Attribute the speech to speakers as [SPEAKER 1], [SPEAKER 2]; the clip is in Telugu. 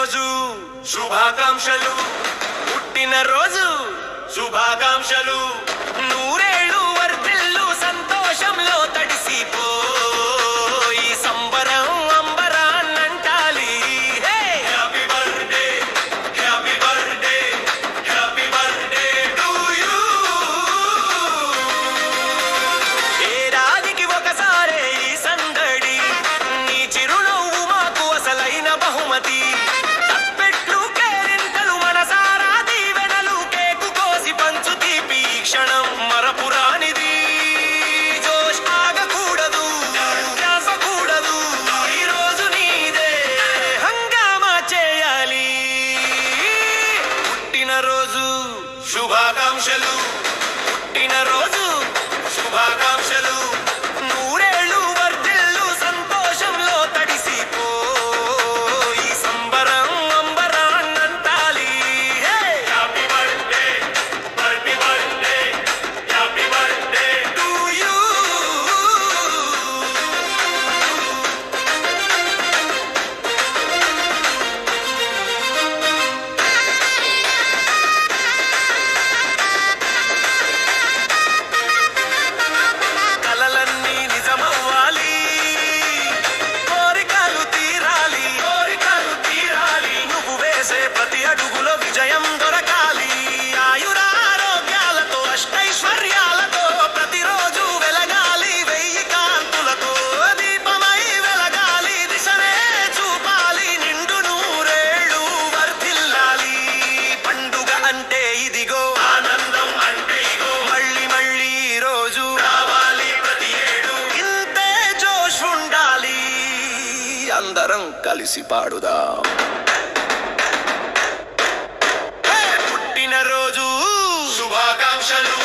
[SPEAKER 1] రోజు శుభాకాంక్షలు, పుట్టిన రోజు శుభాకాంక్షలు, నూరేళ్ళు వర్ధిల్లు సంతోషంలో తడిసిపో ఈ సంబరం అంబరాన్నంటాలి. Happy birthday happy birthday happy birthday to you. ఏడాదికి ఒకసారే ఈ సందడి, నీ చిరునవ్వు మాకు అసలైన బహుమతి. తప్పెట్లు కేరింతలు మనసారా దీవెనలు, కేకు కోసి పంచు తీపి క్షణం మరపురానిది. జోష్ ఆగకూడదు, ధ్యాసకూడదు, ఈ రోజు నీదే హంగామా చేయాలి. పుట్టినరోజు శుభాకాంక్షలు, పుట్టినరోజు శుభాకాంక్షలు, నూరేళ్ళు వర్ధిల్లు సంతోషంలో తడిసిపో ఈ సంబరం అంబరాన్నంటాలి. Happy birthday happy birthday happy birthday to you. కలలన్నీ నిజమవ్వాలి, కోరికలు తీరాలి, కోరికలు తీరాలి, నువ్వు వేసే ప్రతి అడుగులో విజయం దొరకాలి. ఆయురారోగ్యాలతో అష్టైశ్వర్యాలతో ప్రతిరోజు వెలగాలి, వెయ్యి కాంతులతో దీపమై వెలగాలి, దిశనే చూపాలి, నిండు నూరేళ్ళు వర్ధిల్లాలి. పండుగ అంటే ఇదిగో, ఆనందం అంటే ఇగో, మళ్ళీ మళ్ళీ ఈ రోజు రావాలి ప్రతి ఏడు, ఇంతే జోష్ ఉండాలి, అందరం కలిసి పాడుదాం. పుట్టినరోజు శుభాకాంక్షలు.